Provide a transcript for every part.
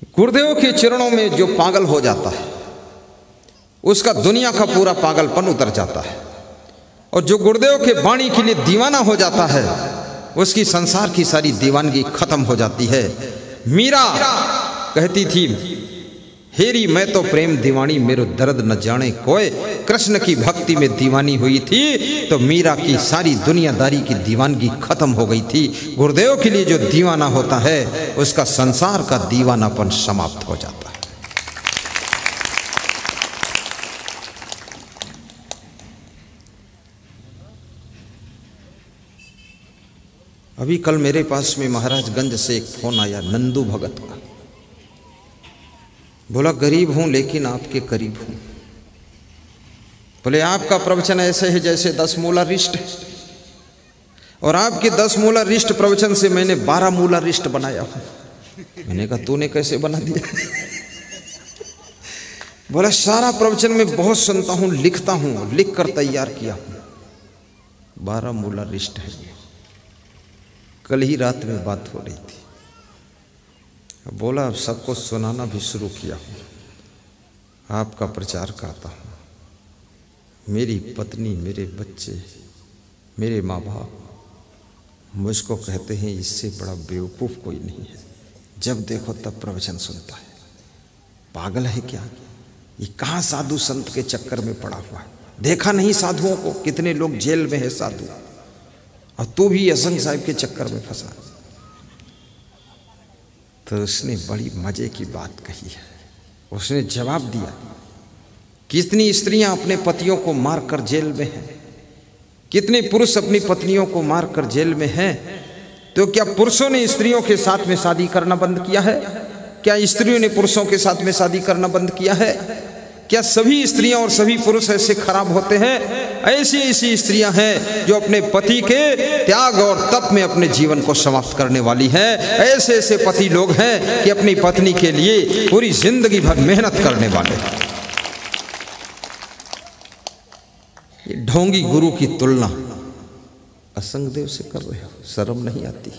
गुरुदेव के चरणों में जो पागल हो जाता है उसका दुनिया का पूरा पागलपन उतर जाता है, और जो गुरुदेव के वाणी के लिए दीवाना हो जाता है उसकी संसार की सारी दीवानगी खत्म हो जाती है। मीरा कहती थी, हेरी मैं तो प्रेम दीवानी मेरो दर्द न जाने कोई। कृष्ण की भक्ति में दीवानी हुई थी तो मीरा की सारी दुनियादारी की दीवानगी खत्म हो गई थी। गुरुदेव के लिए जो दीवाना होता है उसका संसार का दीवानापन समाप्त हो जाता है। अभी कल मेरे पास में महाराजगंज से एक फोन आया नंदू भगत का। बोला गरीब हूं लेकिन आपके करीब हूं। बोले आपका प्रवचन ऐसे है जैसे 10 मूला रिष्ट है, और आपके 10 मूला रिष्ट प्रवचन से मैंने 12 मूला रिष्ट बनाया हूं। मैंने कहा तूने कैसे बना दिया? बोला सारा प्रवचन में बहुत सुनता हूं, लिखता हूं, लिख कर तैयार किया हूं। 12 मूला रिष्ट है। कल ही रात में बात हो रही थी। बोला अब सबको सुनाना भी शुरू किया हूँ, आपका प्रचार करता हूँ। मेरी पत्नी, मेरे बच्चे, मेरे माँ बाप मुझको कहते हैं इससे बड़ा बेवकूफ़ कोई नहीं है, जब देखो तब प्रवचन सुनता है। पागल है क्या? ये कहाँ साधु संत के चक्कर में पड़ा हुआ है? देखा नहीं साधुओं को? कितने लोग जेल में है साधु, और तू भी असंग साहिब के चक्कर में फंसा। तो उसने बड़ी मजे की बात कही है। उसने जवाब दिया, कितनी स्त्रियां अपने पतियों को मारकर जेल में हैं, कितने पुरुष अपनी पत्नियों को मारकर जेल में हैं। तो क्या पुरुषों ने स्त्रियों के साथ में शादी करना बंद किया है? क्या स्त्रियों ने पुरुषों के साथ में शादी करना बंद किया है? क्या सभी स्त्रियां और सभी पुरुष ऐसे खराब होते हैं? ऐसी ऐसी स्त्रियां हैं जो अपने पति के त्याग और तप में अपने जीवन को समाप्त करने वाली हैं। ऐसे ऐसे पति लोग हैं कि अपनी पत्नी के लिए पूरी जिंदगी भर मेहनत करने वाले। ये ढोंगी गुरु की तुलना असंग देव से कर रहे हो, शर्म नहीं आती?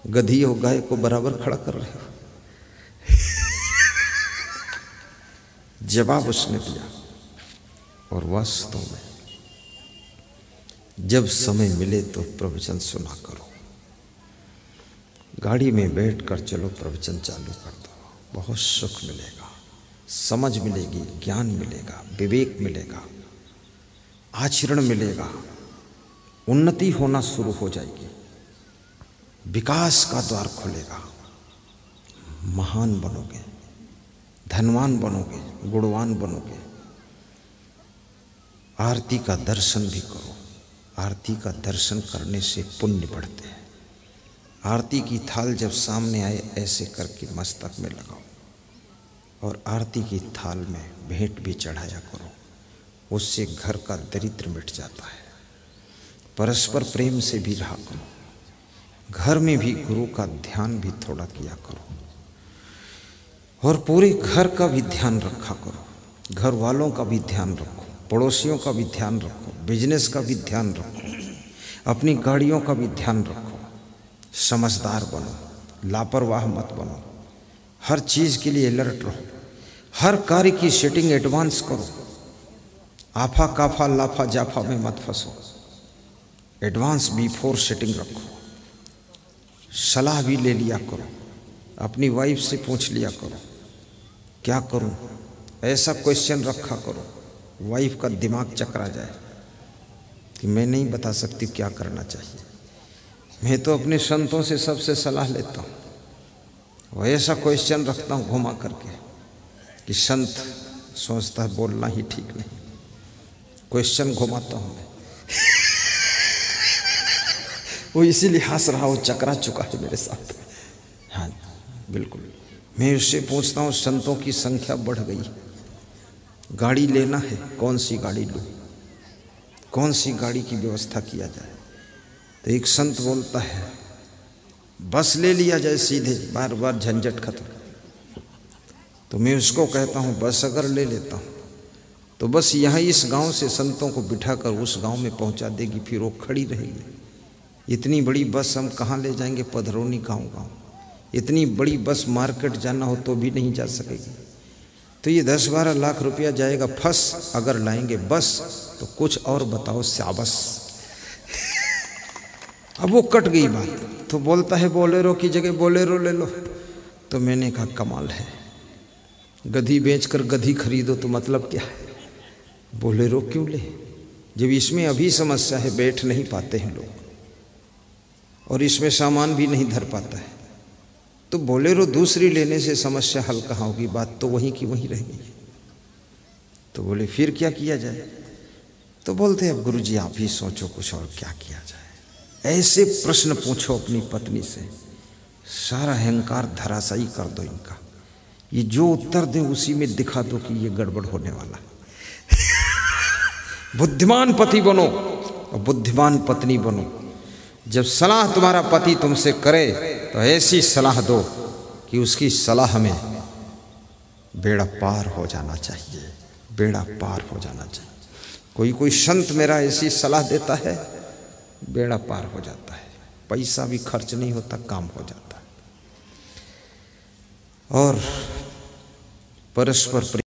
गधी और गाय को बराबर खड़ा कर रहे हो। जवाब उसने दिया। और वास्तव में जब समय मिले तो प्रवचन सुना करो, गाड़ी में बैठकर चलो प्रवचन चालू कर दो, बहुत सुख मिलेगा, समझ मिलेगी, ज्ञान मिलेगा, विवेक मिलेगा, आचरण मिलेगा, उन्नति होना शुरू हो जाएगी, विकास का द्वार खुलेगा, महान बनोगे, धनवान बनोगे, गुणवान बनोगे। आरती का दर्शन भी करो। आरती का दर्शन करने से पुण्य बढ़ते हैं। आरती की थाल जब सामने आए ऐसे करके मस्तक में लगाओ, और आरती की थाल में भेंट भी चढ़ाया करो, उससे घर का दरिद्र मिट जाता है। परस्पर प्रेम से भी रहा करो। घर में भी गुरु का ध्यान भी थोड़ा किया करो, और पूरे घर का भी ध्यान रखा करो। घर वालों का भी ध्यान रखो, पड़ोसियों का भी ध्यान रखो, बिजनेस का भी ध्यान रखो, अपनी गाड़ियों का भी ध्यान रखो। समझदार बनो, लापरवाह मत बनो, हर चीज़ के लिए अलर्ट रहो, हर कार्य की सेटिंग एडवांस करो। आफा काफा लाफा जाफा में मत फंसो, एडवांस बिफोर सेटिंग रखो। सलाह भी ले लिया करो, अपनी वाइफ से पूछ लिया करो क्या करूं, ऐसा क्वेश्चन रखा करो, वाइफ का दिमाग चकरा जाए कि मैं नहीं बता सकती क्या करना चाहिए। मैं तो अपने संतों से सबसे सलाह लेता हूँ, वो ऐसा क्वेश्चन रखता हूँ घुमा करके कि संत सोचता है बोलना ही ठीक नहीं, क्वेश्चन घुमाता हूँ मैं। वो इसीलिए हंस रहा, वो चकरा चुका है मेरे साथ। हाँ बिल्कुल, मैं उससे पूछता हूँ संतों की संख्या बढ़ गई, गाड़ी लेना है, कौन सी गाड़ी लूँ, कौन सी गाड़ी की व्यवस्था किया जाए। तो एक संत बोलता है बस ले लिया जाए सीधे, बार बार झंझट खत्म। तो मैं उसको कहता हूँ बस अगर ले लेता हूँ तो बस यहाँ इस गांव से संतों को बिठाकर उस गांव में पहुँचा देगी, फिर वो खड़ी रहेगी। इतनी बड़ी बस हम कहाँ ले जाएंगे? पधरौनी गाँव गाँव, इतनी बड़ी बस मार्केट जाना हो तो भी नहीं जा सकेगी। तो ये 10-12 लाख रुपया जाएगा फंस। अगर लाएंगे बस तो कुछ और बताओ शाबाश। अब वो कट गई बात। तो बोलता है बोलेरो की जगह बोलेरो ले लो। तो मैंने कहा कमाल है, गधी बेचकर गधी खरीदो तो मतलब क्या है, बोलेरो क्यों ले? जब इसमें अभी समस्या है, बैठ नहीं पाते हैं लोग और इसमें सामान भी नहीं धर पाता है, तो बोलेरो दूसरी लेने से समस्या हल कहाँ होगी? बात तो वहीं की वहीं रह गई। तो बोले फिर क्या किया जाए? तो बोलते अब गुरुजी आप ही सोचो कुछ और क्या किया जाए। ऐसे प्रश्न पूछो अपनी पत्नी से, सारा अहंकार धराशायी कर दो इनका। ये जो उत्तर दे उसी में दिखा दो कि ये गड़बड़ होने वाला। बुद्धिमान पति बनो और बुद्धिमान पत्नी बनो। जब सलाह तुम्हारा पति तुमसे करे तो ऐसी सलाह दो कि उसकी सलाह में बेड़ा पार हो जाना चाहिए, बेड़ा पार हो जाना चाहिए। कोई संत मेरा ऐसी सलाह देता है, बेड़ा पार हो जाता है, पैसा भी खर्च नहीं होता, काम हो जाता है। और परस्पर